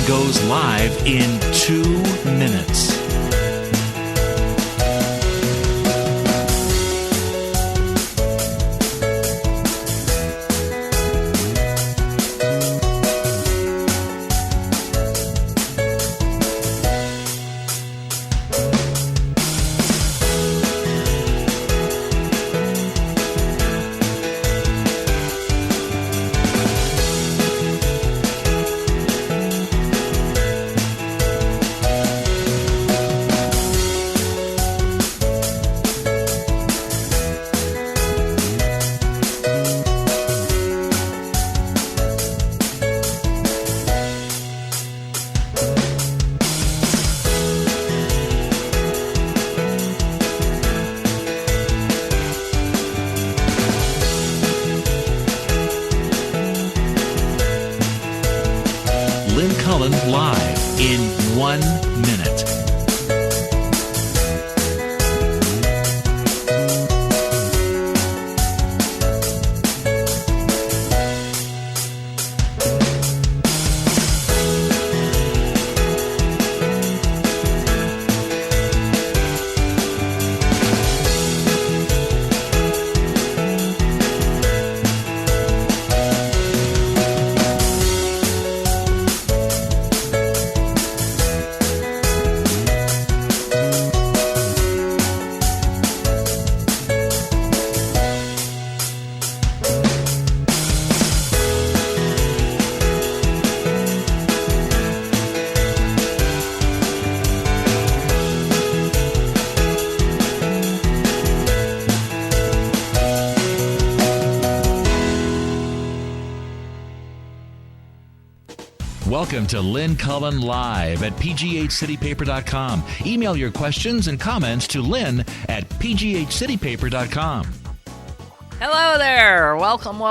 goes live in 2 minutes. Lynn Cullen live in 1 minute. Welcome to Lynn Cullen Live at pghcitypaper.com. Email your questions and comments to Lynn at pghcitypaper.com. Hello there. Welcome.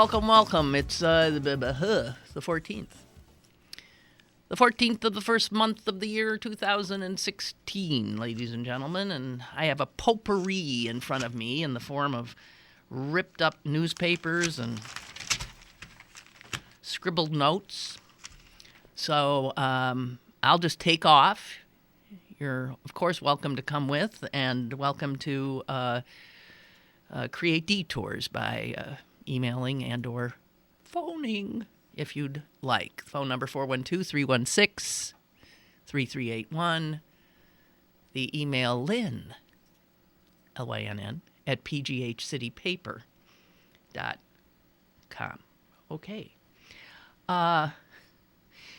It's the 14th. The 14th of the first month of the year 2016, ladies and gentlemen. And I have a potpourri in front of me in the form of ripped up newspapers and scribbled notes. So I'll just take off. You're, of course, welcome to come with and welcome to create detours by emailing and or phoning if you'd like. Phone number 412-316-3381. The email Lynn, Lynn, at pghcitypaper.com. Okay.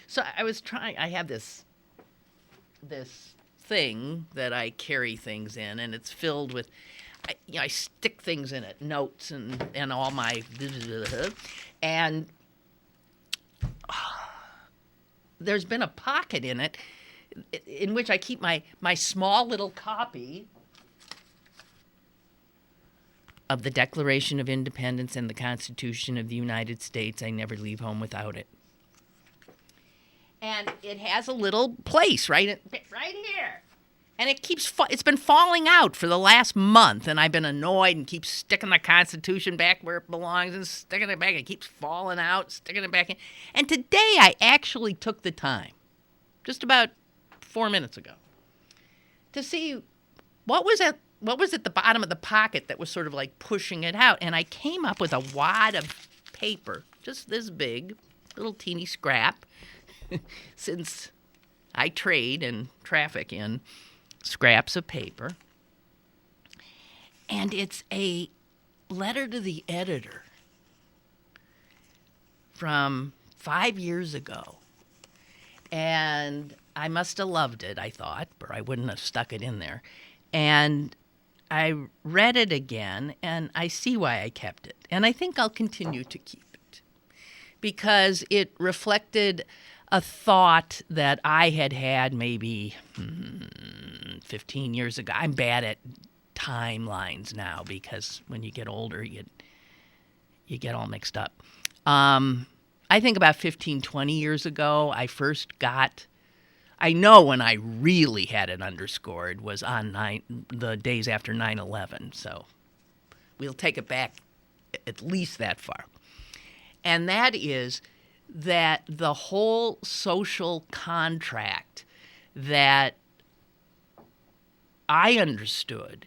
So I have this thing that I carry things in, and it's filled with, I stick things in it, notes and all my, and there's been a pocket in it in which I keep my small little copy of the Declaration of Independence and the Constitution of the United States. I never leave home without it. And it has a little place right here. And it's been falling out for the last month, and I've been annoyed and keep sticking the Constitution back where it belongs and sticking it back. It keeps falling out, sticking it back in. And today I actually took the time, just about 4 minutes ago, to see what was at the bottom of the pocket that was sort of like pushing it out. And I came up with a wad of paper, just this big, little teeny scrap. Since I trade and traffic in scraps of paper. And it's a letter to the editor from 5 years ago. And I must have loved it, I thought, or I wouldn't have stuck it in there. And I read it again, and I see why I kept it. And I think I'll continue to keep it. Because it reflected a thought that I had maybe 15 years ago. I'm bad at timelines now because when you get older, you get all mixed up. I think about 15, 20 years ago, I know when I really had it underscored was on the days after 9/11. So we'll take it back at least that far. And that is that the whole social contract that I understood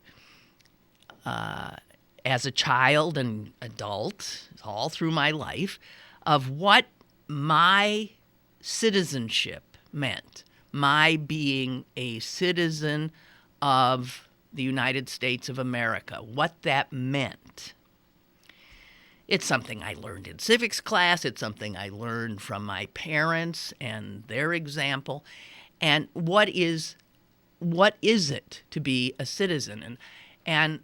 as a child and adult, all through my life, of what my citizenship meant, my being a citizen of the United States of America, what that meant. It's something I learned in civics class. It's something I learned from my parents and their example. And what is it to be a citizen? And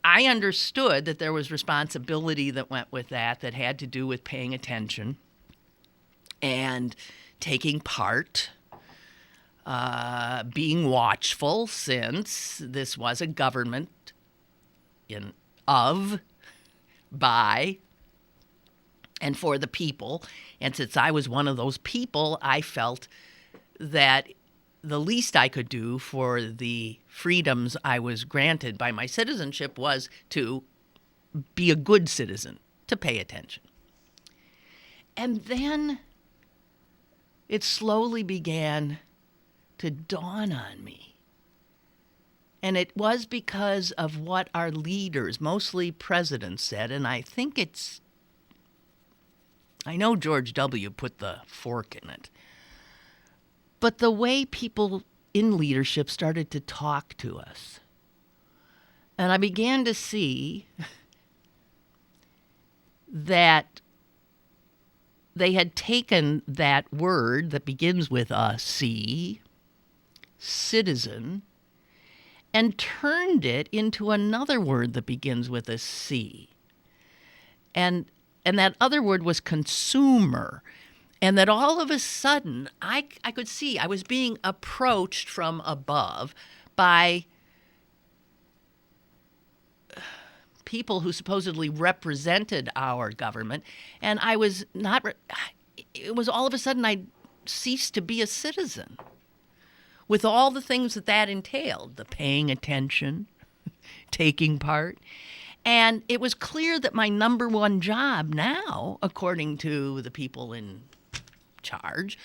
I understood that there was responsibility that went with that had to do with paying attention and taking part, being watchful, since this was a government by, and for the people. And since I was one of those people, I felt that the least I could do for the freedoms I was granted by my citizenship was to be a good citizen, to pay attention. And then it slowly began to dawn on me. And it was because of what our leaders, mostly presidents, said. And I know George W. put the fork in it. But the way people in leadership started to talk to us. And I began to see that they had taken that word that begins with a C, citizen, and turned it into another word that begins with a C. And that other word was consumer. And that all of a sudden, I could see I was being approached from above by people who supposedly represented our government. And I was not, it was all of a sudden I ceased to be a citizen with all the things that entailed, the paying attention, taking part. And it was clear that my number one job now, according to the people in charge,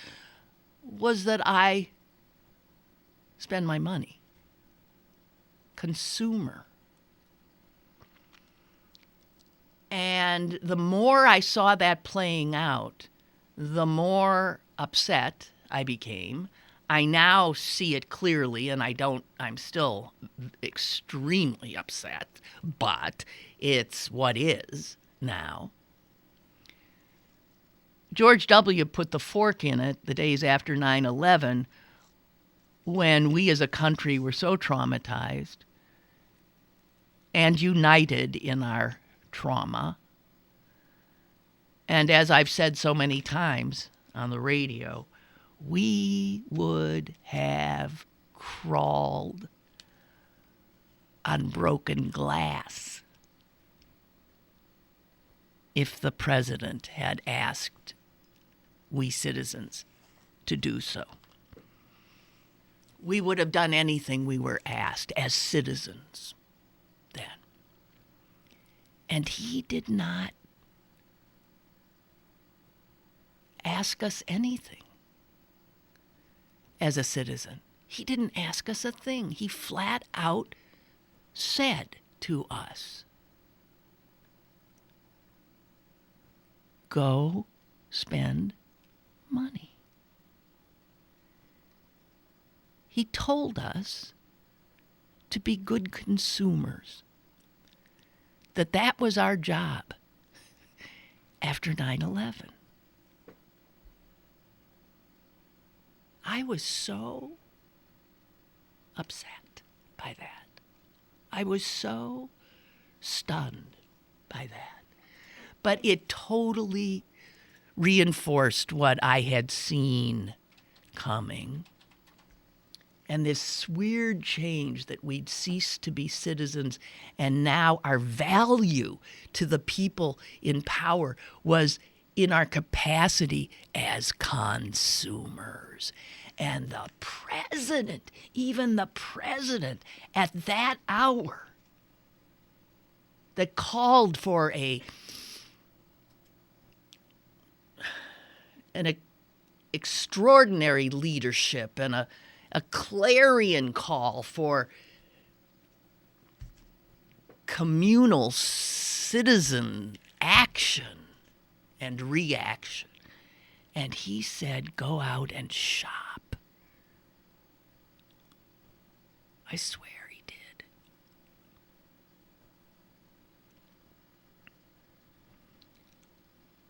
was that I spend my money. Consumer. And the more I saw that playing out, the more upset I became. I now see it clearly, and I'm still extremely upset, but it's what is now. George W. put the fork in it the days after 9/11, when we as a country were so traumatized and united in our trauma. And as I've said so many times on the radio, we would have crawled on broken glass if the president had asked we citizens to do so. We would have done anything we were asked as citizens then. And he did not ask us anything as a citizen. He didn't ask us a thing. He flat out said to us, go spend money. He told us to be good consumers, that was our job after 9/11. I was so upset by that. I was so stunned by that. But it totally reinforced what I had seen coming. And this weird change that we'd ceased to be citizens, and now our value to the people in power was in our capacity as consumers. And the president, even the president at that hour that called for a an extraordinary leadership and a clarion call for communal citizen action and reaction. And he said, go out and shop. I swear he did.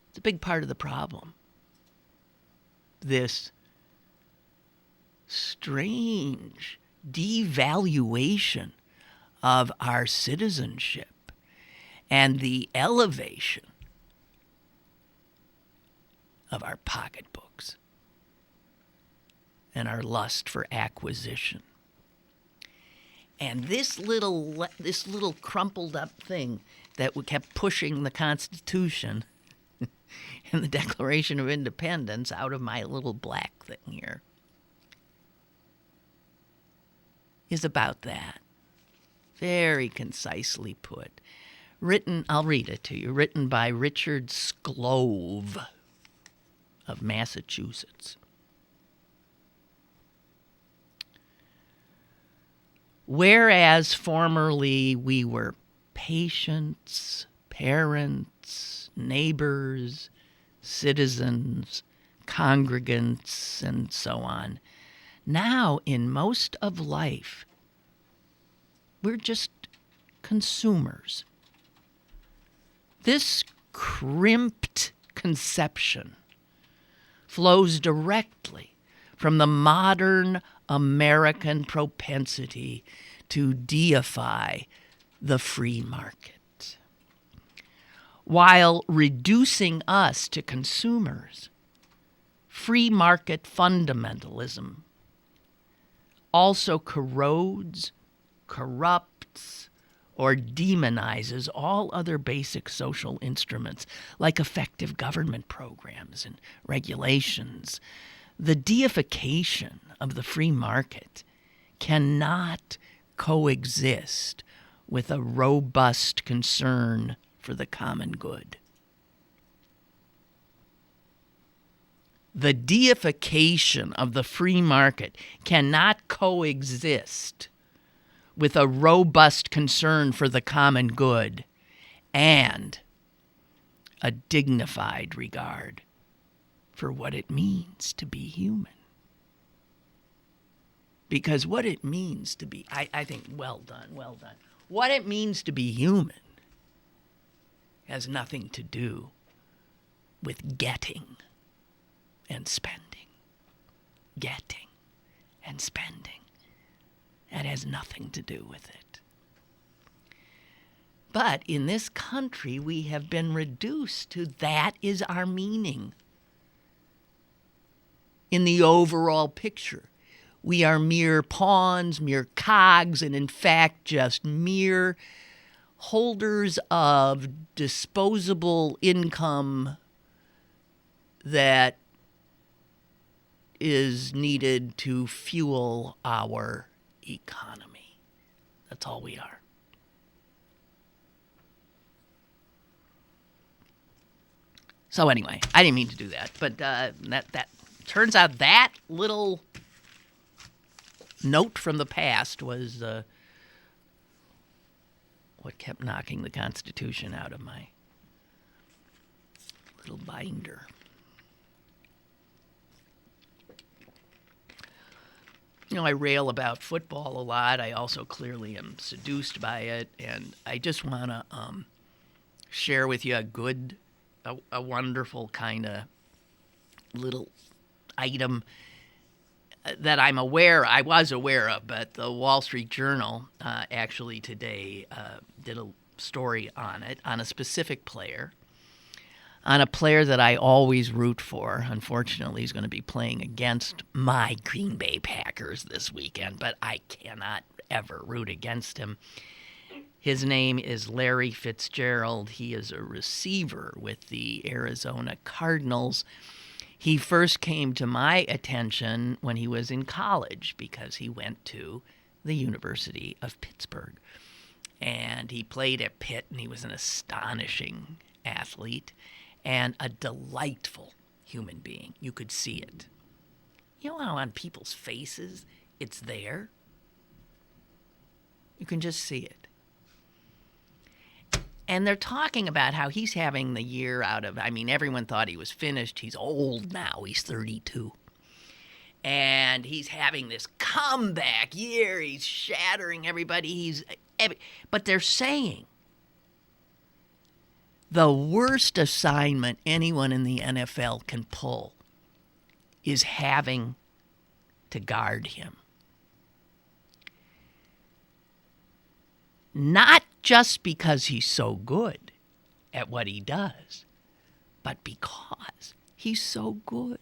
It's a big part of the problem. This strange devaluation of our citizenship and the elevation of our pocketbooks and our lust for acquisition. And this little crumpled up thing that we kept pushing the Constitution and the Declaration of Independence out of my little black thing here is about that. Very concisely put. Written, I'll read it to you, written by Richard Sclove of Massachusetts. Whereas formerly we were patients, parents, neighbors, citizens, congregants, and so on, now in most of life, we're just consumers. This crimped conception flows directly from the modern American propensity to deify the free market, while reducing us to consumers. Free market fundamentalism also corrodes, corrupts, or demonizes all other basic social instruments like effective government programs and regulations. The deification of the free market cannot coexist with a robust concern for the common good. The deification of the free market cannot coexist with a robust concern for the common good and a dignified regard for what it means to be human. Because what it means to be, I think, well done. What it means to be human has nothing to do with getting and spending. Getting and spending. That has nothing to do with it. But in this country, we have been reduced to that is our meaning. In the overall picture, we are mere pawns, mere cogs, and in fact just mere holders of disposable income that is needed to fuel our economy. That's all we are. So anyway, I didn't mean to do that, but that turns out that little note from the past was what kept knocking the Constitution out of my little binder. You know, I rail about football a lot. I also clearly am seduced by it, and I just want to share with you a wonderful kind of little item that I was aware of, but the Wall Street Journal actually today did a story on it, on a specific player, on a player that I always root for. Unfortunately, he's going to be playing against my Green Bay Packers this weekend, but I cannot ever root against him. His name is Larry Fitzgerald. He is a receiver with the Arizona Cardinals. He first came to my attention when he was in college because he went to the University of Pittsburgh. And he played at Pitt, and he was an astonishing athlete and a delightful human being. You could see it. You know how on people's faces it's there? You can just see it. And they're talking about how he's having the year out of, everyone thought he was finished. He's old now. He's 32. And he's having this comeback year. He's shattering everybody. But they're saying the worst assignment anyone in the NFL can pull is having to guard him. Not just because he's so good at what he does, but because he's so good.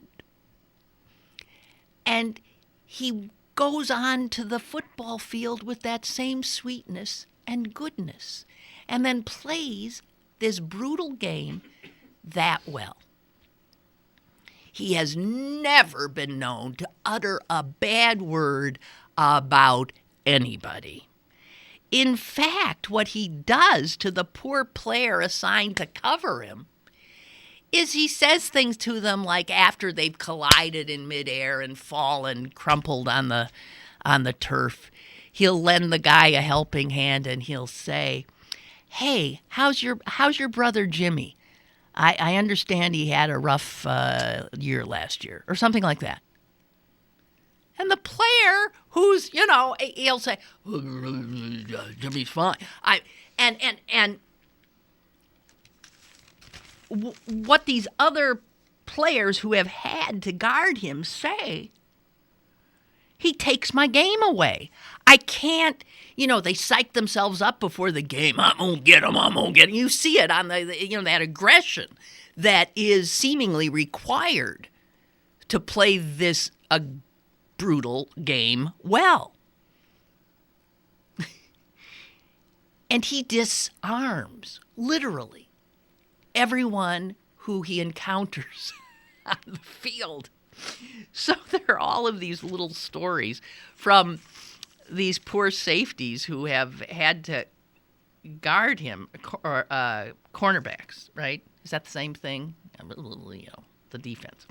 And he goes on to the football field with that same sweetness and goodness, and then plays this brutal game that well. He has never been known to utter a bad word about anybody. In fact, what he does to the poor player assigned to cover him is he says things to them like after they've collided in midair and fallen crumpled on the turf, he'll lend the guy a helping hand and he'll say, "Hey, how's your brother Jimmy? I understand he had a rough year last year," or something like that. And the player who's, he'll say, "Jimmy's fine." What these other players who have had to guard him say, he takes my game away. I can't, they psych themselves up before the game. I'm going to get him. You see it on that aggression that is seemingly required to play this brutal game well. And he disarms, literally, everyone who he encounters on the field. So there are all of these little stories from these poor safeties who have had to guard him, or cornerbacks, right? Is that the same thing? The defense.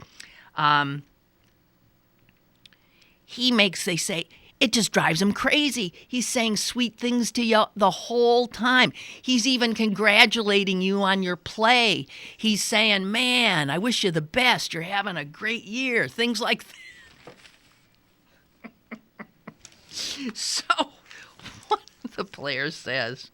They say, it just drives him crazy. He's saying sweet things to you the whole time. He's even congratulating you on your play. He's saying, "Man, I wish you the best. You're having a great year." Things like that. So, one of the players says,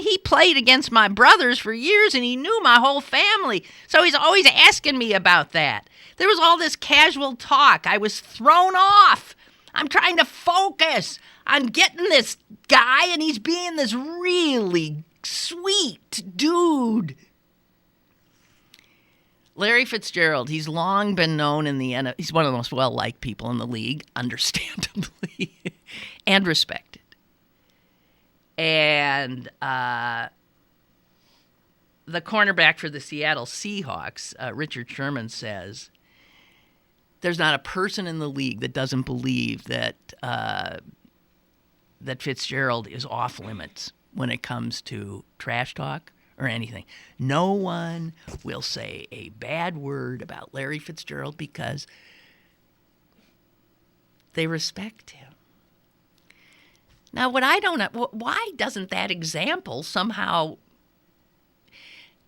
he played against my brothers for years and he knew my whole family. So he's always asking me about that. There was all this casual talk. I was thrown off. I'm trying to focus on getting this guy, and he's being this really sweet dude. Larry Fitzgerald, he's long been known in the NFL. He's one of the most well-liked people in the league, understandably, and respected. And the cornerback for the Seattle Seahawks, Richard Sherman, says, there's not a person in the league that doesn't believe that Fitzgerald is off limits when it comes to trash talk or anything. No one will say a bad word about Larry Fitzgerald because they respect him. Now, what I don't know, why doesn't that example somehow,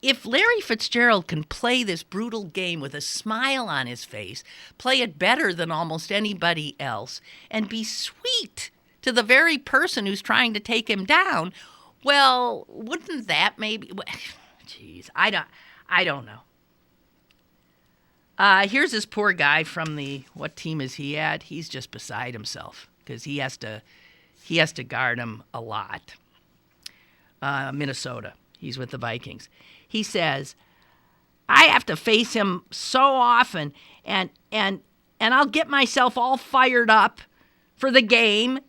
if Larry Fitzgerald can play this brutal game with a smile on his face, play it better than almost anybody else, and be sweet to the very person who's trying to take him down, well, wouldn't that maybe... Jeez, I don't know. Here's this poor guy from what team is he at? He's just beside himself because he has to guard him a lot. Minnesota. He's with the Vikings. He says, I have to face him so often, and I'll get myself all fired up for the game,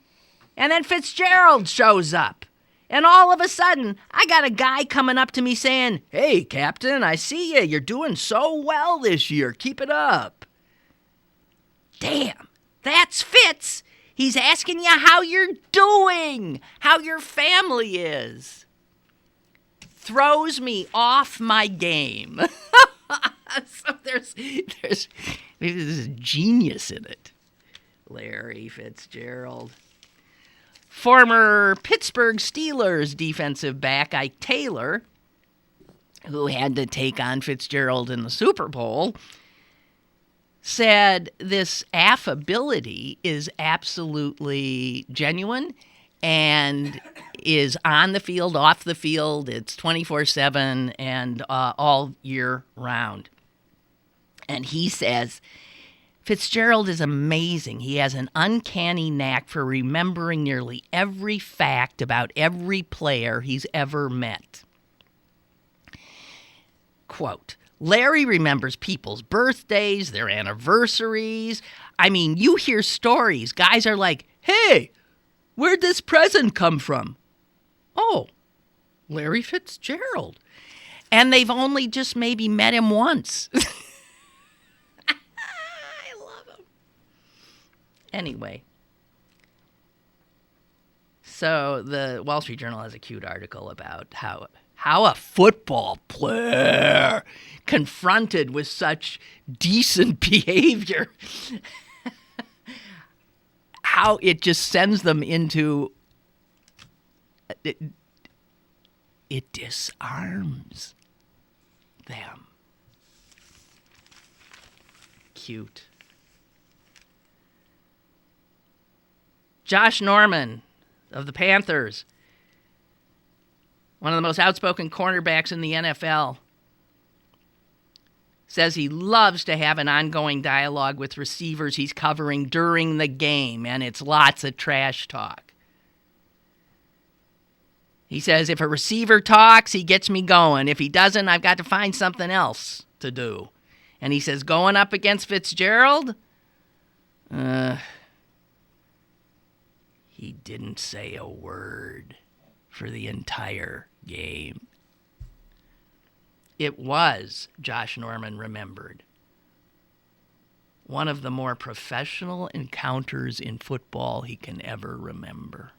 and then Fitzgerald shows up. And all of a sudden, I got a guy coming up to me saying, "Hey, Captain, I see you. You're doing so well this year. Keep it up." Damn, that's Fitz. He's asking you how you're doing, how your family is. Throws me off my game. So there's maybe there's genius in it. Larry Fitzgerald. Former Pittsburgh Steelers defensive back Ike Taylor, who had to take on Fitzgerald in the Super Bowl, said this affability is absolutely genuine and is on the field, off the field. It's 24/7 and all year round. And he says, Fitzgerald is amazing. He has an uncanny knack for remembering nearly every fact about every player he's ever met. Quote, Larry remembers people's birthdays, their anniversaries. I mean, you hear stories. Guys are like, hey, where'd this present come from? Oh, Larry Fitzgerald. And they've only just maybe met him once. Anyway, so the Wall Street Journal has a cute article about how a football player confronted with such decent behavior, how it just sends them into, it disarms them. Cute. Josh Norman of the Panthers, one of the most outspoken cornerbacks in the NFL, says he loves to have an ongoing dialogue with receivers he's covering during the game, and it's lots of trash talk. He says, if a receiver talks, he gets me going. If he doesn't, I've got to find something else to do. And he says, going up against Fitzgerald? He didn't say a word for the entire game. It was, Josh Norman remembered, one of the more professional encounters in football he can ever remember.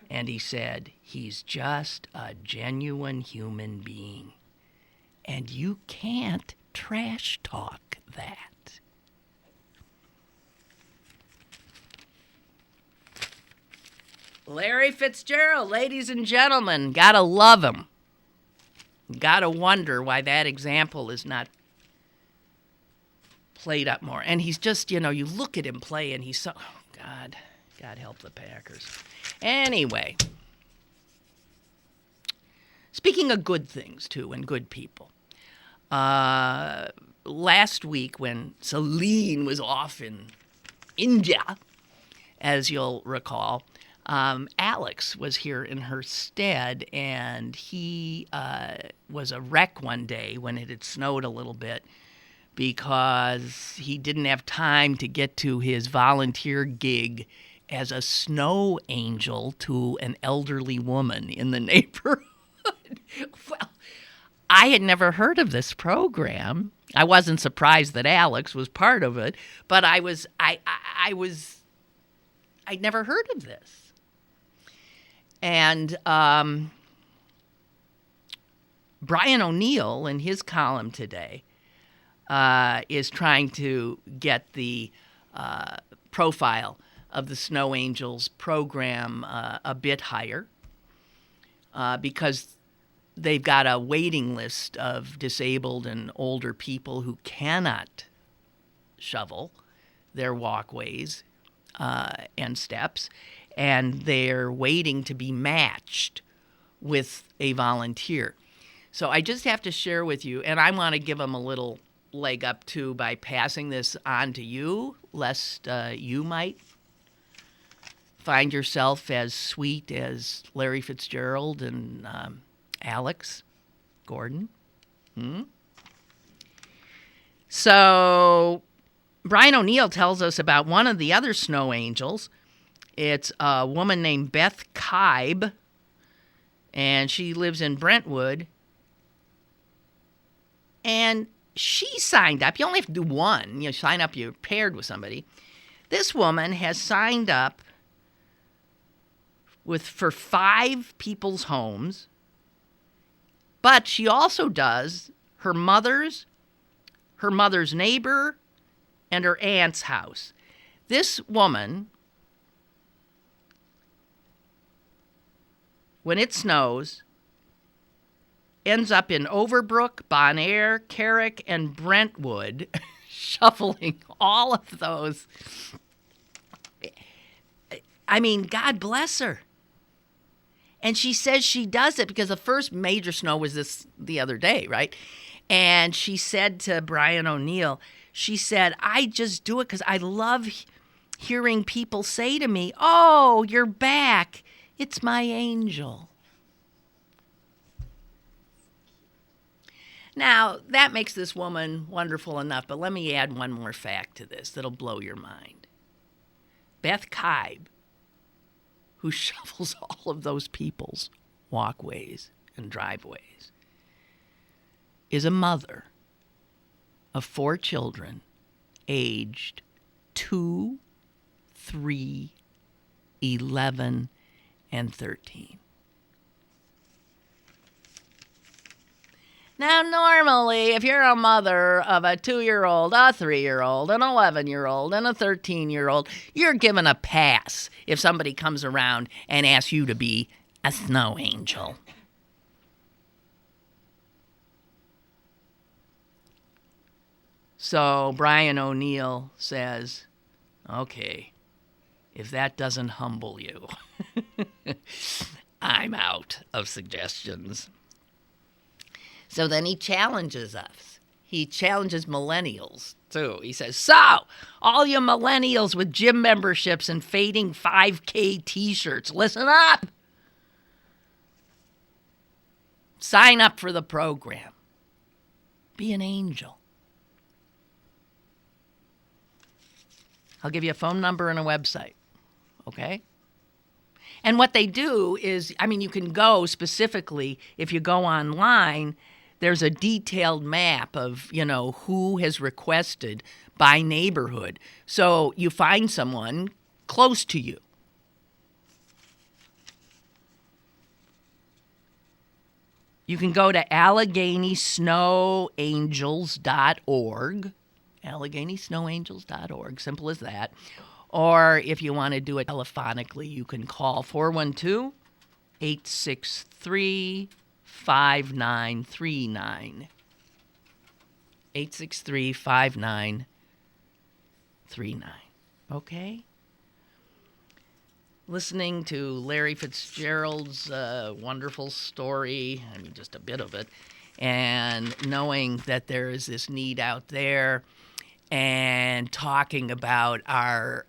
And he said, he's just a genuine human being. And you can't trash talk that. Larry Fitzgerald, ladies and gentlemen, gotta love him. Gotta wonder why that example is not played up more. And he's just, you look at him play and he's so, God help the Packers. Anyway, speaking of good things, too, and good people, last week when Celine was off in India, as you'll recall, Alex was here in her stead, and he was a wreck one day when it had snowed a little bit because he didn't have time to get to his volunteer gig as a snow angel to an elderly woman in the neighborhood. Well, I had never heard of this program. I wasn't surprised that Alex was part of it, but I'd never heard of this. And Brian O'Neill, in his column today, is trying to get the profile of the Snow Angels program a bit higher because they've got a waiting list of disabled and older people who cannot shovel their walkways and steps, and they're waiting to be matched with a volunteer. So I just have to share with you, and I want to give them a little leg up too by passing this on to you, lest you might find yourself as sweet as Larry Fitzgerald and Alex Gordon. So Brian O'Neill tells us about one of the other snow angels. It's a woman named Beth Kibe, and she lives in Brentwood. And she signed up. You only have to do one. You sign up, you're paired with somebody. This woman has signed up for 5 people's homes, But she also does her mother's neighbor, and her aunt's house. This woman, when it snows, ends up in Overbrook, Bonaire, Carrick, and Brentwood, shoveling all of those. I mean, God bless her. And she says she does it because the first major snow was the other day, right? And she said to Brian O'Neill, she said, I just do it because I love hearing people say to me, oh, you're back. It's my angel. Now, that makes this woman wonderful enough, but let me add one more fact to this that'll blow your mind. Beth Kibe, who shovels all of those people's walkways and driveways, is a mother of 4 children aged 2, 3, 11, and 13. Now, normally, if you're a mother of a 2-year-old, a 3-year-old, an 11-year-old, and a 13-year-old, you're given a pass if somebody comes around and asks you to be a snow angel. So Brian O'Neill says, okay, if that doesn't humble you, I'm out of suggestions. So then he challenges us. He challenges millennials, too. He says, so, all you millennials with gym memberships and fading 5K t-shirts, listen up. Sign up for the program. Be an angel. I'll give you a phone number and a website, okay? And what they do is, I mean, you can go specifically, if you go online, there's a detailed map of, who has requested by neighborhood. So you find someone close to you. You can go to AlleghenySnowAngels.org. AlleghenySnowAngels.org. Simple as that. Or if you want to do it telephonically, you can call 412-863-5939. 863-5939. Okay? Listening to Larry Fitzgerald's wonderful story, I mean, just a bit of it, and knowing that there is this need out there, and talking about our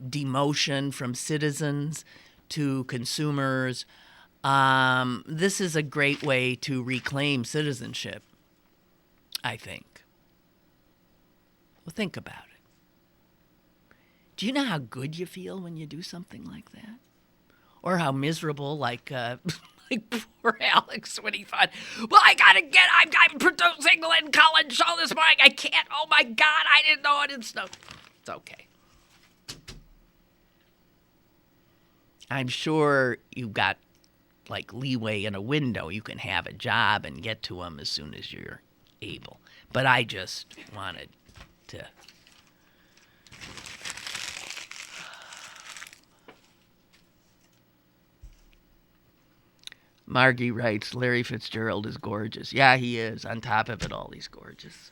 demotion from citizens to consumers, this is a great way to reclaim citizenship, I think. Well, think about it. Do you know how good you feel when you do something like that? Or how miserable, like poor Alex when he thought, well, I'm producing Lynn Cullen show this morning. I can't. Oh, my God, I didn't know it had snowed. It's okay. I'm sure you've got, leeway in a window. You can have a job and get to them as soon as you're able. But I just wanted to... Margie writes, Larry Fitzgerald is gorgeous. Yeah, he is. On top of it all, he's gorgeous.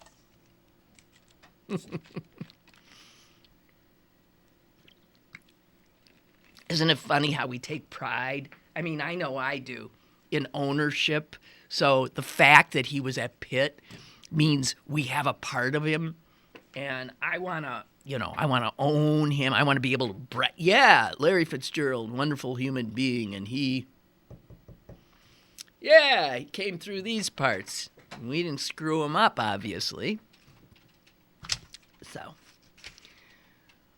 Isn't it funny how we take pride? I mean, I know I do, in ownership. So the fact that he was at Pitt means we have a part of him. And I want to, I want to own him. I want to be able to, Larry Fitzgerald, wonderful human being. And he came through these parts. We didn't screw him up, obviously. So,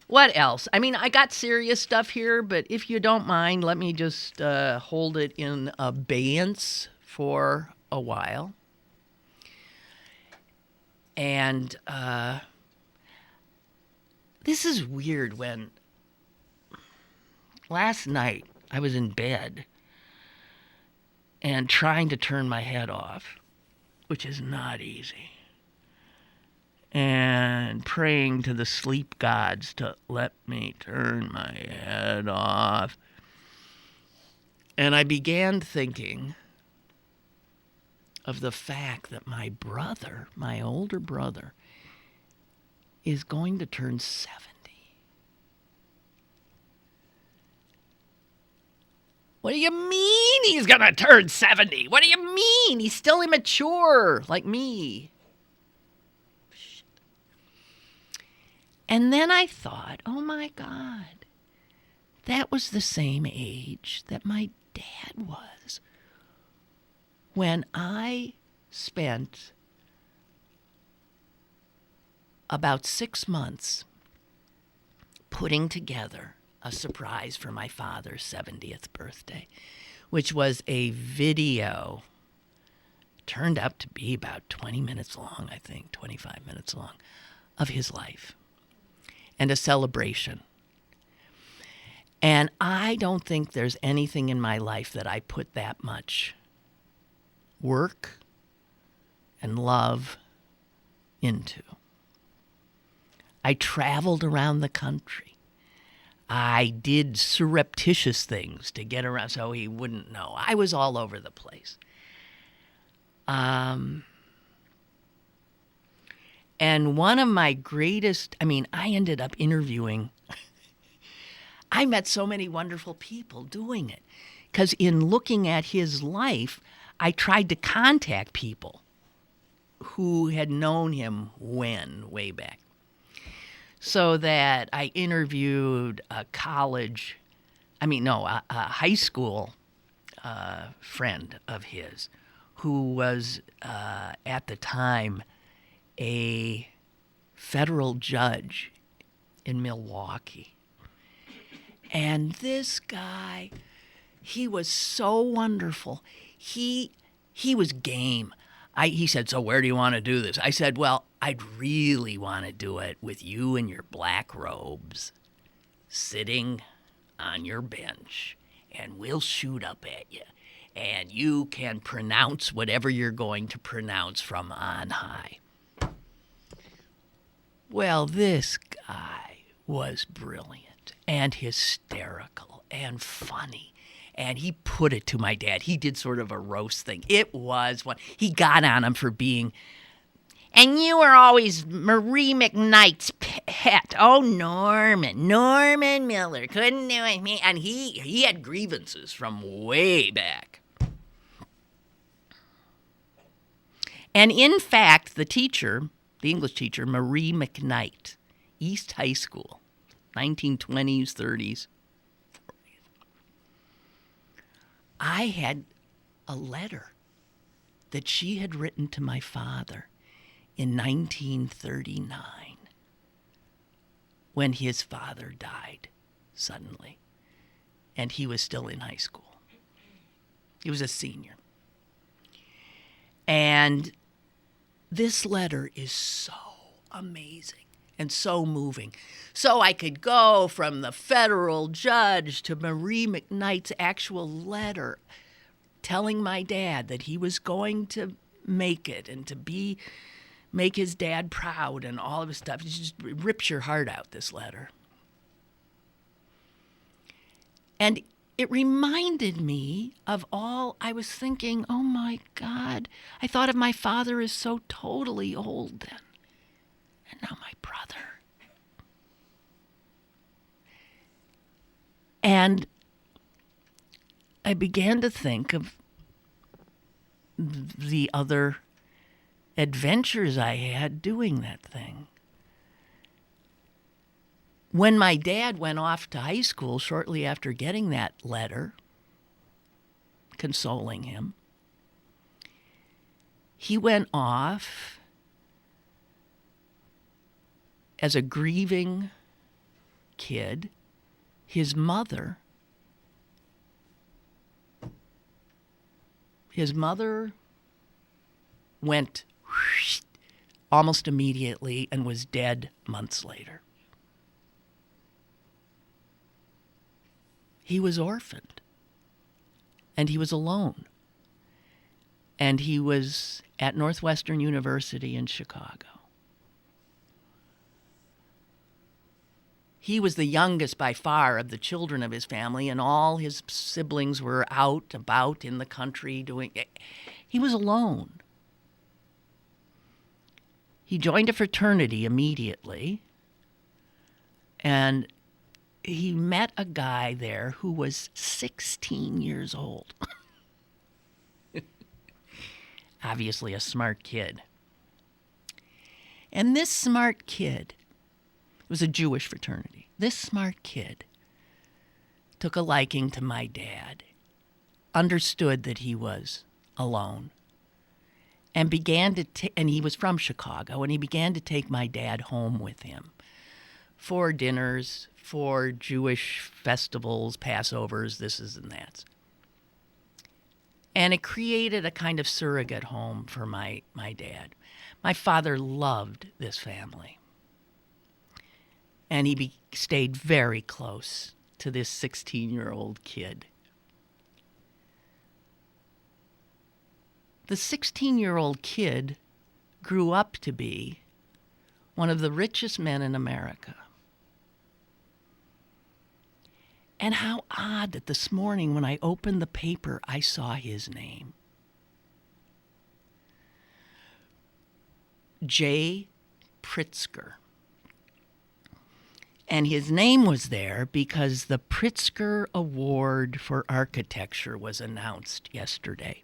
what else? I mean, I got serious stuff here, but if you don't mind, let me just hold it in abeyance for a while. And this is weird. When last night I was in bed, and trying to turn my head off, which is not easy, and praying to the sleep gods to let me turn my head off. And I began thinking of the fact that my brother, my older brother, is going to turn 70. What do you mean he's going to turn 70? What do you mean? He's still immature, like me. Shit. And then I thought, oh my God, that was the same age that my dad was when I spent about 6 months putting together a surprise for my father's 70th birthday, which was a video, turned out to be about 20 minutes long, I think, 25 minutes long, of his life, and a celebration. And I don't think there's anything in my life that I put that much work and love into. I traveled around the country. I did surreptitious things to get around so he wouldn't know. I was all over the place. And one of my greatest, I ended up interviewing, I met so many wonderful people doing it. Because in looking at his life, I tried to contact people who had known him way back. So that I interviewed a high school friend of his who was at the time a federal judge in Milwaukee. And this guy, he was so wonderful. He was game. He said, so where do you want to do this? I said, well, I'd really want to do it with you in your black robes, sitting on your bench, and we'll shoot up at you. And you can pronounce whatever you're going to pronounce from on high. Well, this guy was brilliant and hysterical and funny. And he put it to my dad. He did sort of a roast thing. It was one. He got on him for being, and you were always Marie McKnight's pet. Oh, Norman Miller. Couldn't do it. And he had grievances from way back. And in fact, the English teacher, Marie McKnight, East High School, 1920s, 30s. I had a letter that she had written to my father in 1939 when his father died suddenly, and he was still in high school. He was a senior. And this letter is so amazing and so moving. So I could go from the federal judge to Marie McKnight's actual letter telling my dad that he was going to make it and to make his dad proud and all of his stuff. It just rips your heart out, this letter. And it reminded me of all I was thinking, oh my God, I thought of my father as so totally old then. And now my brother. And I began to think of the other adventures I had doing that thing. When my dad went off to high school shortly after getting that letter, consoling him, he went off as a grieving kid. His mother went almost immediately and was dead months later. He was orphaned, and he was alone and he was at Northwestern University in Chicago. He was the youngest by far of the children of his family, and all his siblings were out about in the country doing it. He was alone. He joined a fraternity immediately, and he met a guy there who was 16 years old. Obviously a smart kid. And this smart kid, it was a Jewish fraternity, this smart kid took a liking to my dad, understood that he was alone, and began to and he was from Chicago, and he began to take my dad home with him for dinners, for Jewish festivals, Passovers, this is and that. And it created a kind of surrogate home for my dad. My father loved this family. And he stayed very close to this 16-year-old kid. The 16-year-old kid grew up to be one of the richest men in America. And how odd that this morning when I opened the paper, I saw his name. Jay Pritzker. And his name was there because the Pritzker Award for Architecture was announced yesterday.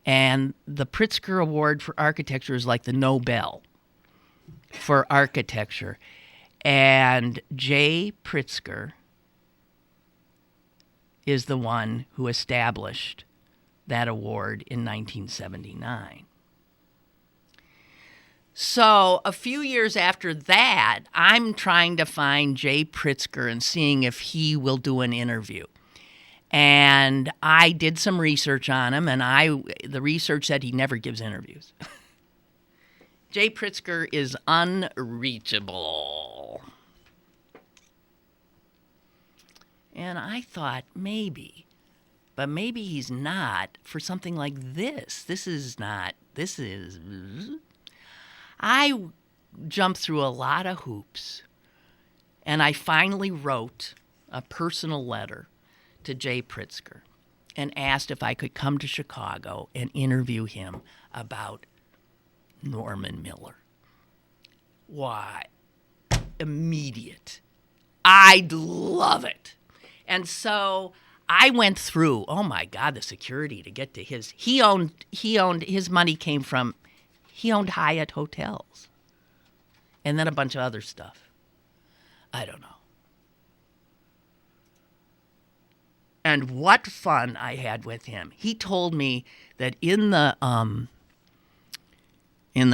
And the Pritzker Award for Architecture is like the Nobel for architecture. And Jay Pritzker is the one who established that award in 1979. So a few years after that, I'm trying to find Jay Pritzker and seeing if he will do an interview. And I did some research on him, and the research said he never gives interviews. Jay Pritzker is unreachable. And I thought maybe he's not for something like this. I jumped through a lot of hoops, and I finally wrote a personal letter to Jay Pritzker and asked if I could come to Chicago and interview him about Norman Miller. Why? Immediate. I'd love it. And so I went through, oh my God, the security to get to his. He owned his money came from, he owned Hyatt hotels. And then a bunch of other stuff. I don't know. And what fun I had with him. He told me that in the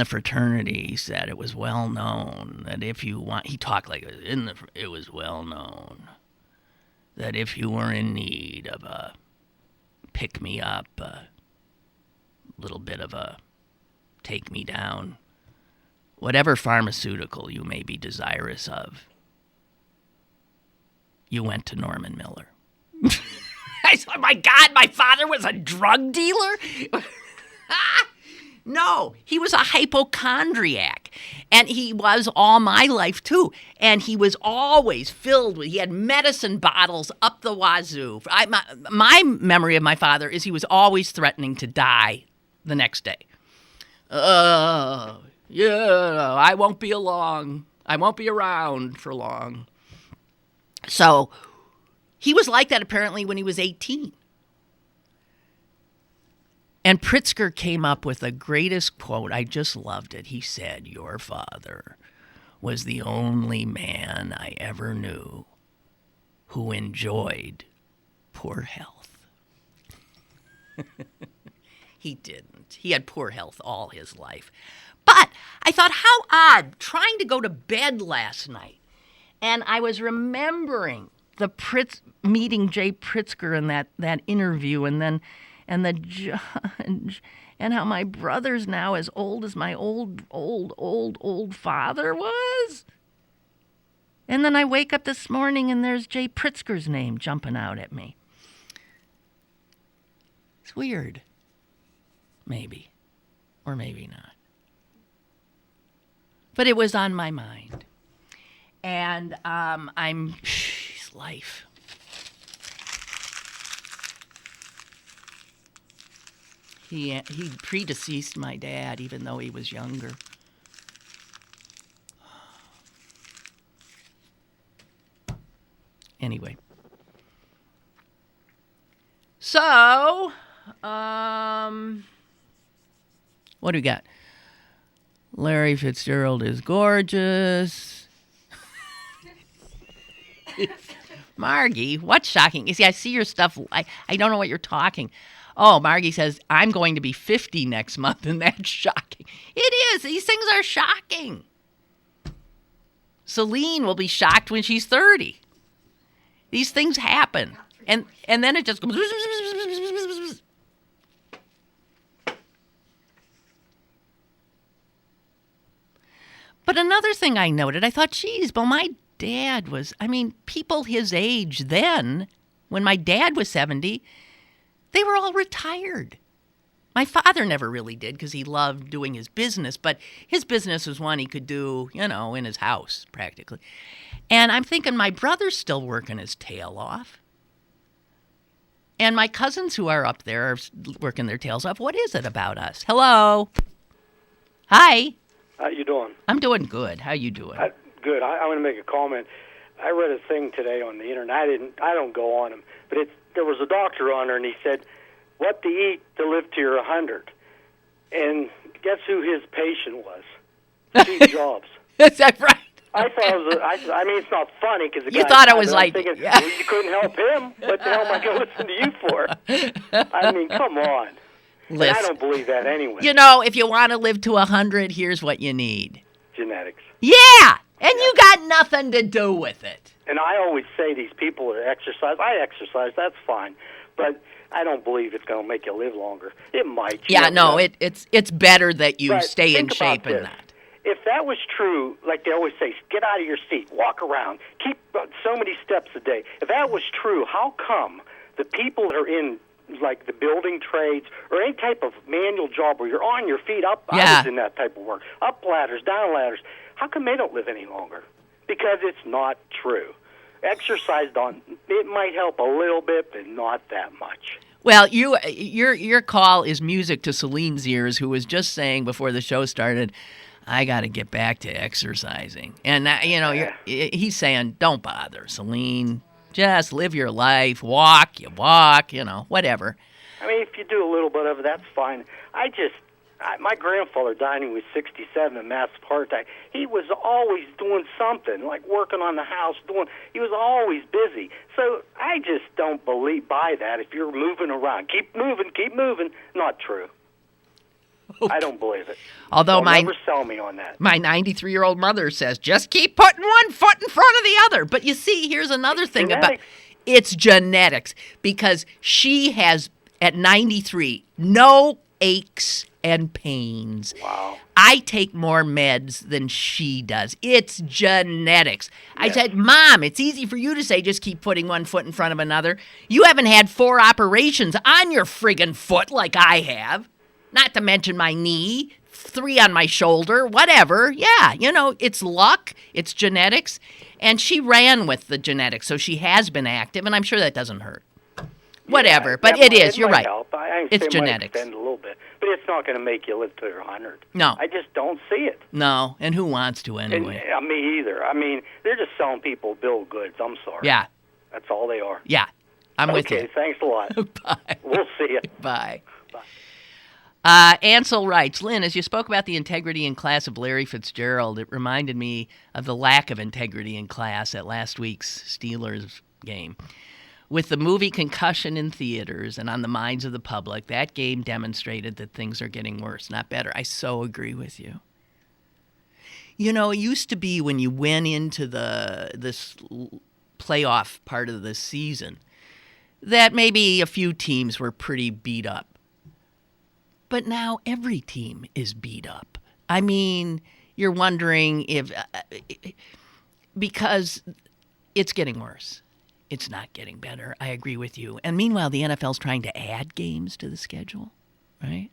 fraternity, he said it was well known that if you want, he talked like it was well known that if you were in need of a pick-me-up, a little bit of a take-me-down, whatever pharmaceutical you may be desirous of, you went to Norman Miller. I said, my God, my father was a drug dealer? No, he was a hypochondriac, and he was all my life, too. And he was always filled with, he had medicine bottles up the wazoo. My memory of my father is he was always threatening to die the next day. I won't be around for long. So he was like that apparently when he was 18. And Pritzker came up with the greatest quote. I just loved it. He said, "Your father was the only man I ever knew who enjoyed poor health." He didn't. He had poor health all his life. But I thought, how odd, trying to go to bed last night. And I was remembering the meeting Jay Pritzker in that interview, and the judge, and how my brother's now as old as my old father was. And then I wake up this morning and there's Jay Pritzker's name jumping out at me. It's weird. Maybe. Or maybe not. But it was on my mind. And life. He predeceased my dad, even though he was younger. Anyway. So, what do we got? Larry Fitzgerald is gorgeous. Margie, what's shocking? You see, I see your stuff. I don't know what you're talking. Oh, Margie says, I'm going to be 50 next month, and that's shocking. It is. These things are shocking. Celine will be shocked when she's 30. These things happen. And then it just goes. But another thing I noted, I thought, geez, well, my dad was, people his age then, when my dad was 70, they were all retired. My father never really did because he loved doing his business, but his business was one he could do, in his house practically. And I'm thinking my brother's still working his tail off. And my cousins who are up there are working their tails off. What is it about us? Hello. Hi. How you doing? I'm doing good. How you doing? Good. I want to make a comment. I read a thing today on the internet. I don't go on them, but there was a doctor on there, and he said, "What to eat to live to your 100?" And guess who his patient was? Steve Jobs. Is that right? I thought it was. It's not funny because you thought it was like thinking, yeah. Well, you couldn't help him. What the hell am I going to listen to you for? Come on. I don't believe that anyway. If you want to live to 100, here's what you need. Genetics. Yeah, and you got nothing to do with it. And I always say these people that exercise, I exercise, that's fine. But I don't believe it's going to make you live longer. It might. Yeah, no, it's better that you stay in shape and that. If that was true, like they always say, get out of your seat, walk around, keep so many steps a day. If that was true, how come the people that are in like the building trades or any type of manual job where you're on your feet up, I was in that type of work, up ladders, down ladders, how come they don't live any longer? Because it's not true. Exercise, it might help a little bit, but not that much. Well, your call is music to Celine's ears, who was just saying before the show started, I got to get back to exercising. And, he's saying, don't bother, Celine. Just live your life. Walk, whatever. If you do a little bit of it, that's fine. My grandfather died when he was 67 of massive heart attack. He was always doing something, like working on the house, he was always busy. So I just don't buy that. If you're moving around, keep moving. Not true. Okay. I don't believe it. Although never sell me on that. My 93-year-old mother says, just keep putting one foot in front of the other. But you see, here's another thing about it's genetics, because she has, at 93, no aches and pains. Wow. I take more meds than she does. It's genetics. I said, Mom, it's easy for you to say just keep putting one foot in front of another. You haven't had 4 operations on your friggin' foot like I have. Not to mention my knee, 3 on my shoulder, whatever. Yeah, it's luck, it's genetics. And she ran with the genetics, so she has been active, and I'm sure that doesn't hurt. Whatever, but it is. You're right. Help. It's genetics. Might extend a little bit, but it's not going to make you live to your 100. No. I just don't see it. No, and who wants to anyway? And, me either. They're just selling people bill of goods. I'm sorry. Yeah. That's all they are. Yeah, I'm with you. Okay, thanks a lot. Bye. We'll see you. Bye. Ansel writes, Lynn, as you spoke about the integrity in class of Larry Fitzgerald, it reminded me of the lack of integrity in class at last week's Steelers game. With the movie Concussion in theaters and on the minds of the public, that game demonstrated that things are getting worse, not better. I so agree with you. It used to be when you went into this playoff part of the season that maybe a few teams were pretty beat up. But now every team is beat up. You're wondering if, because it's getting worse. It's not getting better. I agree with you. And meanwhile, the NFL's trying to add games to the schedule, right?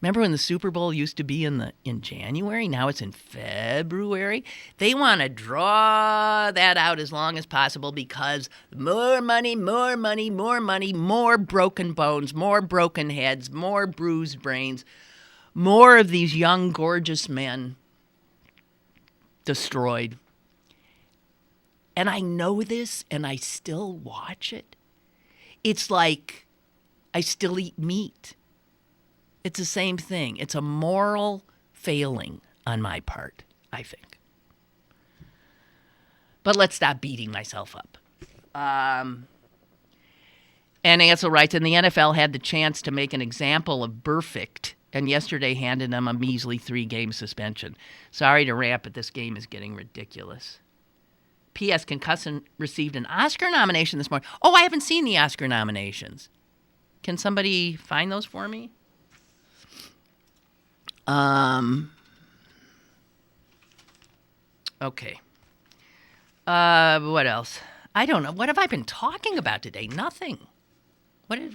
Remember when the Super Bowl used to be in January? Now it's in February. They want to draw that out as long as possible because more money, more money, more money, more broken bones, more broken heads, more bruised brains, more of these young, gorgeous men destroyed. And I know this, and I still watch it. It's like I still eat meat. It's the same thing. It's a moral failing on my part, I think. But let's stop beating myself up. And Ansel writes, and the NFL had the chance to make an example of Burfict, and yesterday handed them a measly 3-game suspension. Sorry to rant, but this game is getting ridiculous. P.S. Concussion received an Oscar nomination this morning. Oh, I haven't seen the Oscar nominations. Can somebody find those for me? Okay. What else? I don't know. What have I been talking about today? Nothing. Letter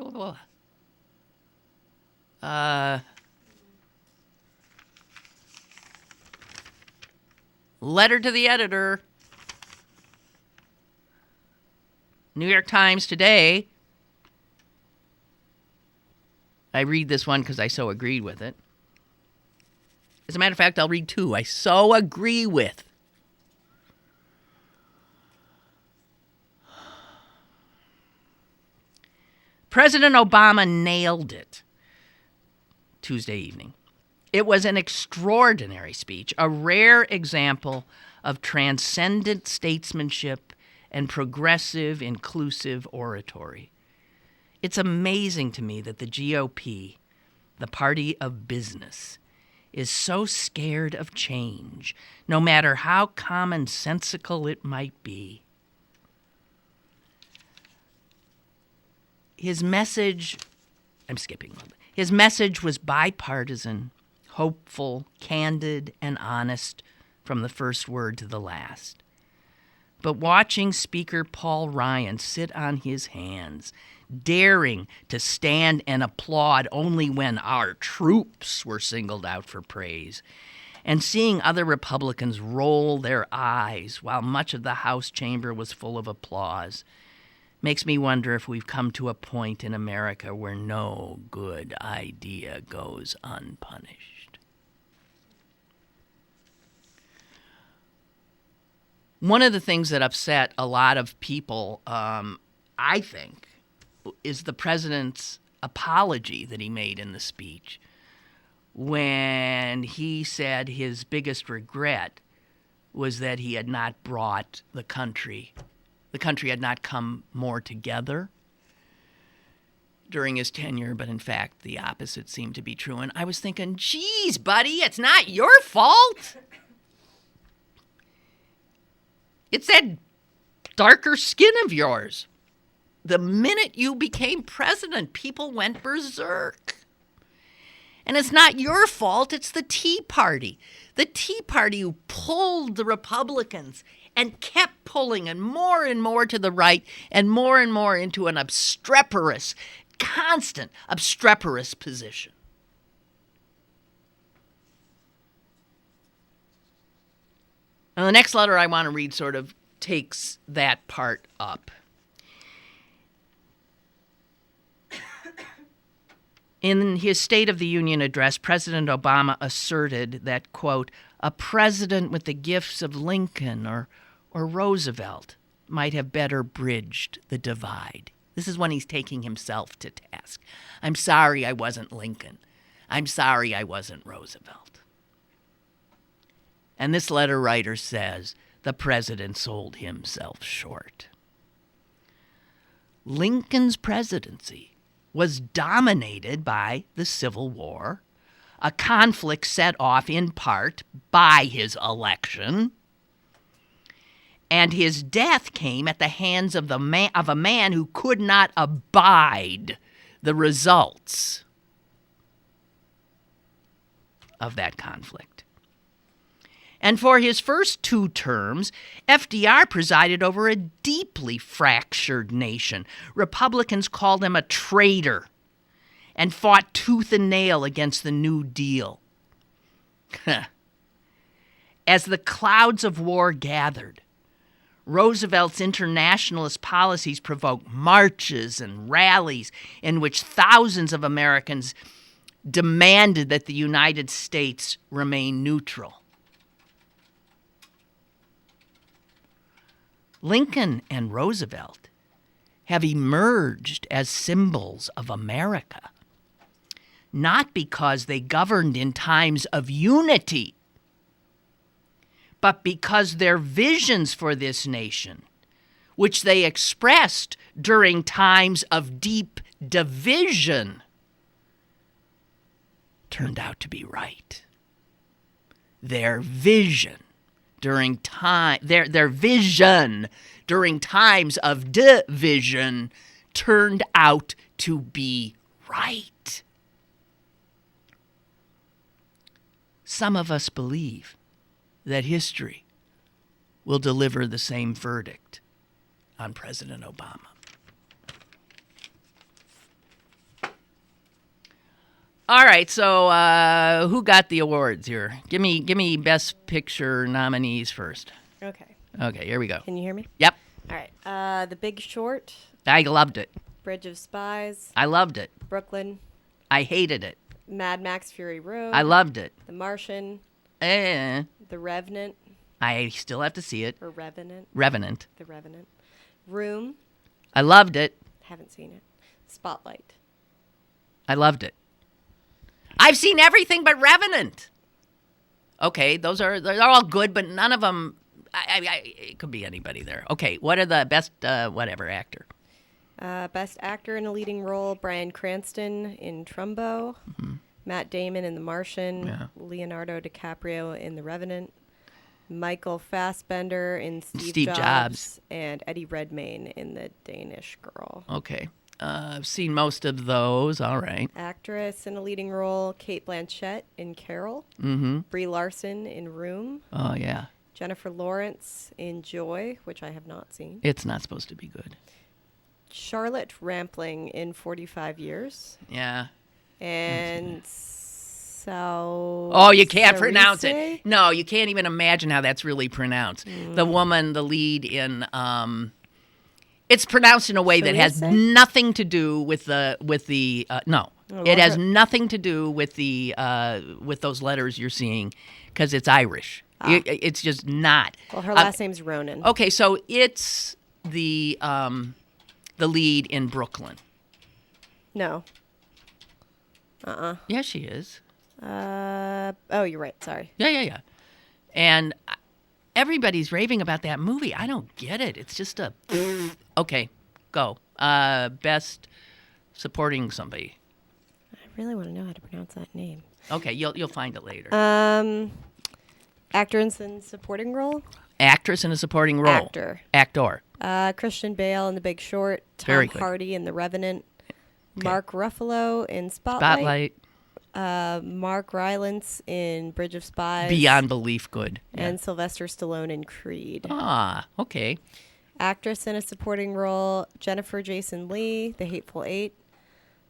to the editor. New York Times today. I read this one because I so agreed with it. As a matter of fact, I'll read 2 I so agree with. President Obama nailed it Tuesday evening. It was an extraordinary speech, a rare example of transcendent statesmanship and progressive, inclusive oratory. It's amazing to me that the GOP, the party of business, is so scared of change, no matter how commonsensical it might be. His message, I'm skipping a little bit. His message was bipartisan, hopeful, candid, and honest from the first word to the last. But watching Speaker Paul Ryan sit on his hands, daring to stand and applaud only when our troops were singled out for praise, and seeing other Republicans roll their eyes while much of the House chamber was full of applause, makes me wonder if we've come to a point in America where no good idea goes unpunished. One of the things that upset a lot of people, I think, is the president's apology that he made in the speech when he said his biggest regret was that he had not brought the country had not come more together during his tenure, but in fact the opposite seemed to be true. And I was thinking, geez, buddy, it's not your fault. It's that darker skin of yours. The minute you became president, people went berserk. And it's not your fault, it's the Tea Party. The Tea Party who pulled the Republicans and kept pulling and more to the right and more into an obstreperous, constant obstreperous position. Now, the next letter I want to read sort of takes that part up. In his State of the Union address, President Obama asserted that, quote, a president with the gifts of Lincoln or Roosevelt might have better bridged the divide. This is when he's taking himself to task. I'm sorry I wasn't Lincoln. I'm sorry I wasn't Roosevelt. And this letter writer says the president sold himself short. Lincoln's presidency was dominated by the Civil War, a conflict set off in part by his election, and his death came at the hands of a man who could not abide the results of that conflict. And for his first 2 terms, FDR presided over a deeply fractured nation. Republicans called him a traitor, and fought tooth and nail against the New Deal. As the clouds of war gathered, Roosevelt's internationalist policies provoked marches and rallies in which thousands of Americans demanded that the United States remain neutral. Lincoln and Roosevelt have emerged as symbols of America, not because they governed in times of unity, but because their visions for this nation, which they expressed during times of deep division, turned out to be right. Their vision during times of division turned out to be right. Some of us believe that history will deliver the same verdict on President Obama. All right, so who got the awards here? Give me Best Picture nominees first. Okay. Okay, here we go. Can you hear me? Yep. All right. The Big Short. I loved it. Bridge of Spies. I loved it. Brooklyn. I hated it. Mad Max Fury Road. I loved it. The Martian. The Revenant. I still have to see it. Or Revenant. Revenant. The Revenant. Room. I loved it. Haven't seen it. Spotlight. I loved it. I've seen everything but Revenant. Okay, they're all good, but none of them. It could be anybody there. Okay, what are the best whatever actor? Best actor in a leading role: Bryan Cranston in Trumbo, Matt Damon in The Martian, Leonardo DiCaprio in The Revenant, Michael Fassbender in Steve Jobs, and Eddie Redmayne in The Danish Girl. Okay. I've seen most of those. All right. Actress in a leading role: Cate Blanchett in Carol, Brie Larson in Room, Oh, yeah. Jennifer Lawrence in Joy, which I have not seen, It's not supposed to be good. Charlotte Rampling in 45 Years, Yeah. and so. Oh, you can't pronounce it. Cerise? No, you can't even imagine how that's really pronounced. The woman, the lead in, it's pronounced in a way that has Cerise? nothing to do with the no. Oh, It well, has nothing to do with the with those letters you're seeing, because it's Irish. It's just not. Well, her last name's Ronan. Okay, so it's the lead in Brooklyn. No. Yeah, she is. Oh, you're right. Sorry. Yeah. And everybody's raving about that movie. I don't get it. It's just a... Okay, go. Best supporting somebody. I really want to know how to pronounce that name. Okay, you'll find it later. Actor in supporting role? Actress in a supporting role. Actor. Christian Bale in The Big Short. Very Tom good. Hardy in The Revenant. Okay. Mark Ruffalo in Spotlight. Mark Rylance in Bridge of Spies. Beyond belief good. And Sylvester Stallone in Creed. Ah, okay. Actress in a supporting role: Jennifer Jason Leigh, The Hateful Eight.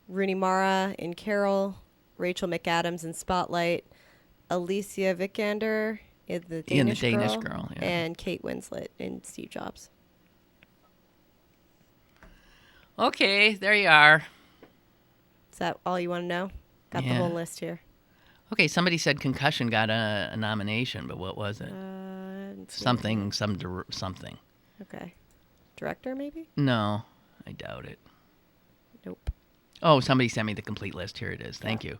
Rooney Mara in Carol. Rachel McAdams in Spotlight. Alicia Vikander in The Danish Girl. Yeah. And Kate Winslet in Steve Jobs. Okay, there you are. Is that all you want to know? Got the Yeah. whole list here. Okay, somebody said Concussion got a nomination, but what was it? Something. Okay. Director, maybe? No, I doubt it. Nope. Oh, somebody sent me the complete list. Here it is. Thank you.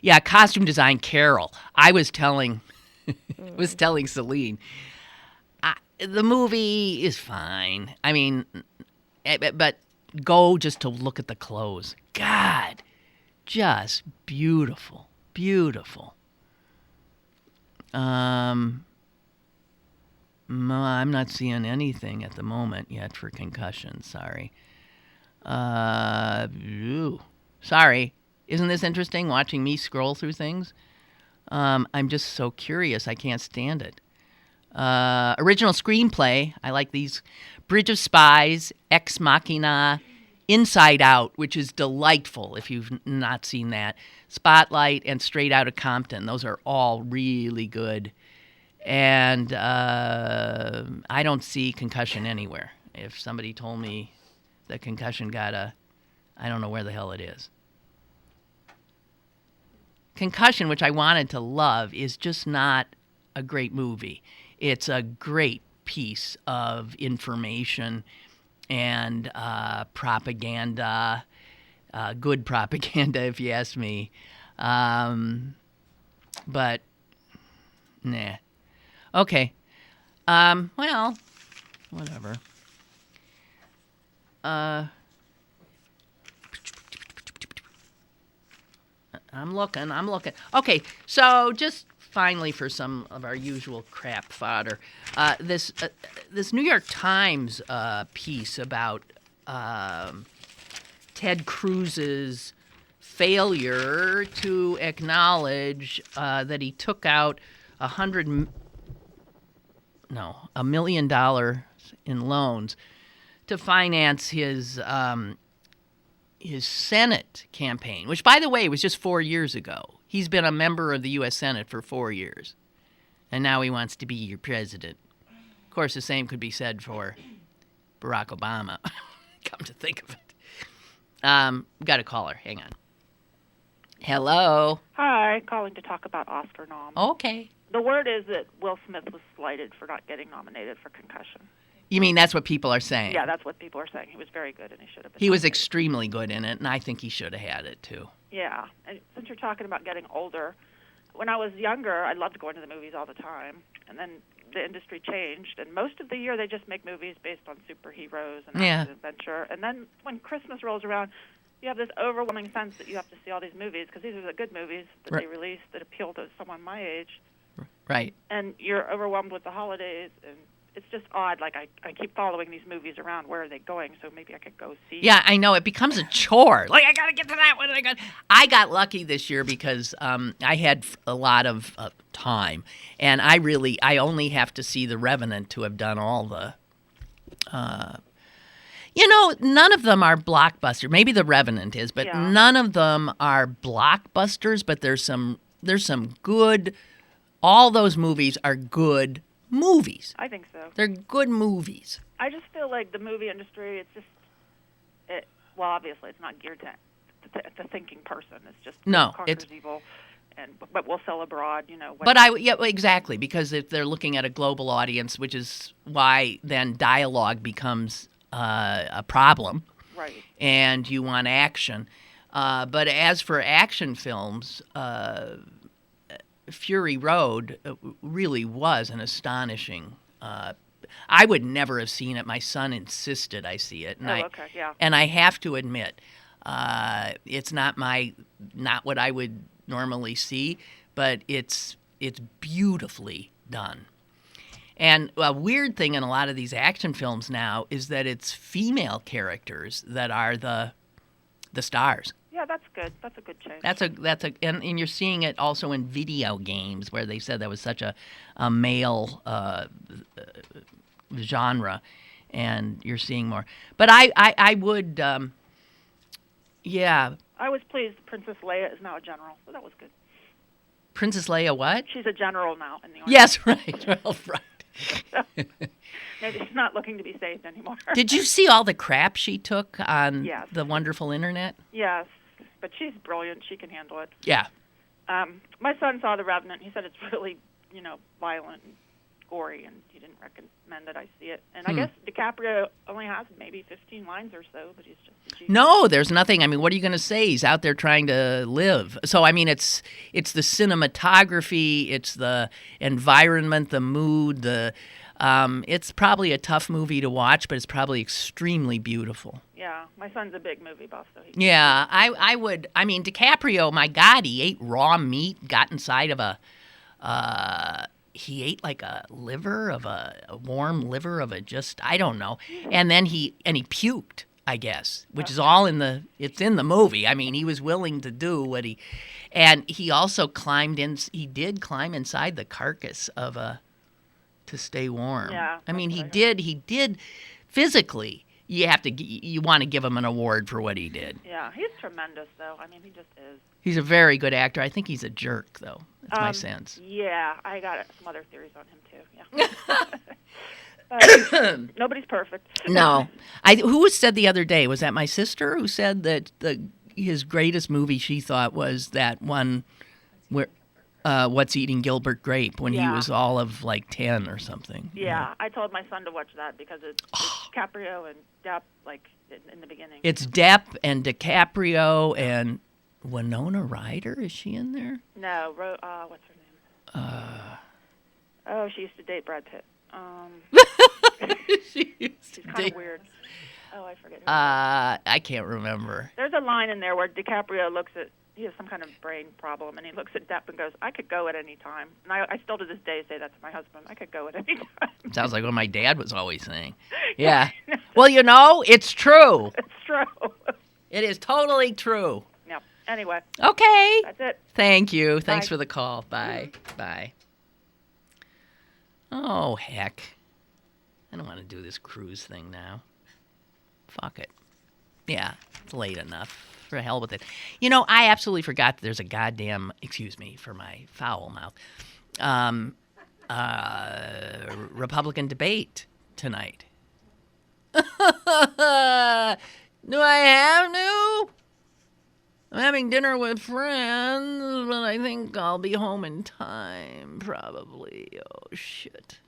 Yeah, costume design, Carol. I was telling Celine, the movie is fine. I mean, but go just to look at the clothes. God, just beautiful, beautiful. I'm not seeing anything at the moment yet for Concussion. Sorry. Sorry. Isn't this interesting, watching me scroll through things? I'm just so curious. I can't stand it. Original screenplay, I like these. Bridge of Spies, Ex Machina, Inside Out, which is delightful if you've not seen that. Spotlight and Straight Outta Compton. Those are all really good. And I don't see Concussion anywhere. If somebody told me that Concussion I don't know where the hell it is. Concussion, which I wanted to love, is just not a great movie. It's a great piece of information and propaganda, good propaganda, if you ask me. But, nah. Okay. Well, whatever. I'm looking. Okay, so just finally for some of our usual crap fodder, this New York Times piece about Ted Cruz's failure to acknowledge that he took out $1 million in loans to finance his Senate campaign, which, by the way, was just 4 years ago. He's been a member of the U.S. Senate for 4 years, and now he wants to be your president. Of course, the same could be said for Barack Obama, come to think of it. Got a caller. Hang on. Hello. Hi, calling to talk about Oscar noms. Okay. The word is that Will Smith was slighted for not getting nominated for Concussion. You mean that's what people are saying? Yeah, that's what people are saying. He was very good, and he should have been. He was nominated. extremely good in it, and I think he should have had it, too. Yeah, and since you're talking about getting older, when I was younger, I loved going to the movies all the time, and then the industry changed, and most of the year they just make movies based on superheroes and action and adventure, and then when Christmas rolls around, you have this overwhelming sense that you have to see all these movies, because these are the good movies that they release that appeal to someone my age. Right. And you're overwhelmed with the holidays, and it's just odd. Like, I keep following these movies around. Where are they going? So maybe I could go see. Yeah, I know. It becomes a chore. Like, I got to get to that one. I got lucky this year because I had a lot of time. And I only have to see The Revenant to have done all the... none of them are blockbusters. Maybe The Revenant is, but none of them are blockbusters. But there's some good... All those movies are good movies. I think so. They're good movies. I just feel like the movie industry, it's just, well, obviously it's not geared to the thinking person. It's just conquers evil, but we'll sell abroad, But exactly, because if they're looking at a global audience, which is why then dialogue becomes a problem. Right. And you want action. But as for action films, Fury Road really was an astonishing. I would never have seen it. My son insisted I see it, and and I have to admit, it's not what I would normally see, but it's beautifully done. And a weird thing in a lot of these action films now is that it's female characters that are the stars. Yeah, that's good. That's a good change. And you're seeing it also in video games where they said that was such a male genre, and you're seeing more. But I would, yeah. I was pleased Princess Leia is now a general, so that was good. Princess Leia what? She's a general now in the Army. Yes, right. Well, right. Maybe she's not looking to be saved anymore. Did you see all the crap she took on the wonderful internet? Yes, but she's brilliant. She can handle it. Yeah. My son saw The Revenant. He said it's really, violent and gory, and he didn't recommend that I see it. And I guess DiCaprio only has maybe 15 lines or so, but he's just a genius. No, there's nothing. I mean, what are you going to say? He's out there trying to live. So, I mean, it's the cinematography, it's the environment, the mood, it's probably a tough movie to watch, but it's probably extremely beautiful. Yeah, my son's a big movie buff, so I would. I mean, DiCaprio, my God, he ate raw meat, got inside of he ate like a warm liver of I don't know. And then he puked, I guess, which is all in the movie. I mean, he was willing to do and he also he did climb inside the carcass of to to stay warm. Yeah. I mean, he did physically. You want to give him an award for what he did. Yeah, he's tremendous, though. I mean, he just is. He's a very good actor. I think he's a jerk, though. That's my sense. Yeah, I got some other theories on him, too. Yeah. Nobody's perfect. No. Who said the other day? Was that my sister who said that his greatest movie she thought was that one where What's Eating Gilbert Grape when he was all of like 10 or something. Yeah, I told my son to watch that because it's DiCaprio and Depp like in the beginning. It's Depp and DiCaprio and Winona Ryder. Is she in there? No, what's her name? She used to date Brad Pitt. She's kind of weird. Oh, I forget her name. I can't remember. There's a line in there where DiCaprio he has some kind of brain problem, and he looks at Depp and goes, I could go at any time. And I still to this day say that to my husband. I could go at any time. Sounds like what my dad was always saying. Yeah. Well, it's true. It's true. It is totally true. Yeah. Anyway. Okay. That's it. Thank you. Thanks Bye. for the call. Bye. Bye. Oh, heck. I don't want to do this cruise thing now. Fuck it. Yeah, it's late enough. For hell with it. I absolutely forgot that there's a goddamn, excuse me for my foul mouth, Republican debate tonight. Do I have to? I'm having dinner with friends, but I think I'll be home in time, probably. Oh, shit.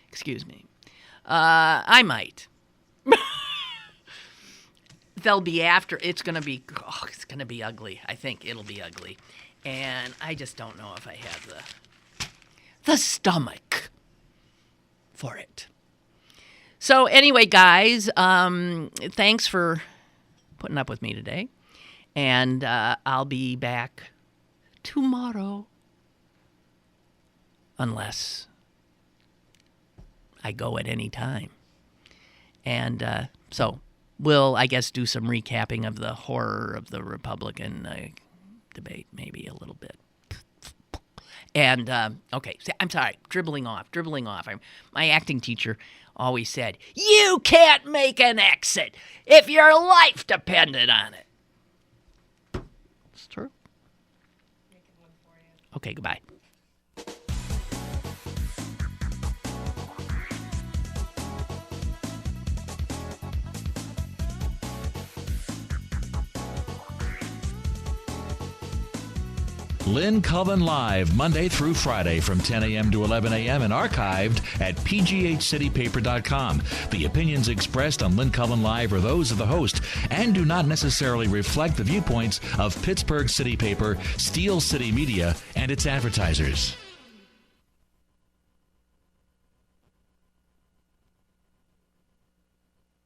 Excuse me. I might. They'll be after. It's going to be ugly. I think it'll be ugly. And I just don't know if I have the stomach for it. So anyway, guys, thanks for putting up with me today. And I'll be back tomorrow. Unless I go at any time. And so we'll, I guess, do some recapping of the horror of the Republican debate, maybe a little bit. And, okay, I'm sorry, dribbling off. My acting teacher always said, you can't make an exit if your life depended on it. It's true. Okay, goodbye. Lynn Cullen Live, Monday through Friday from 10 a.m. to 11 a.m. and archived at pghcitypaper.com. The opinions expressed on Lynn Cullen Live are those of the host and do not necessarily reflect the viewpoints of Pittsburgh City Paper, Steel City Media, and its advertisers.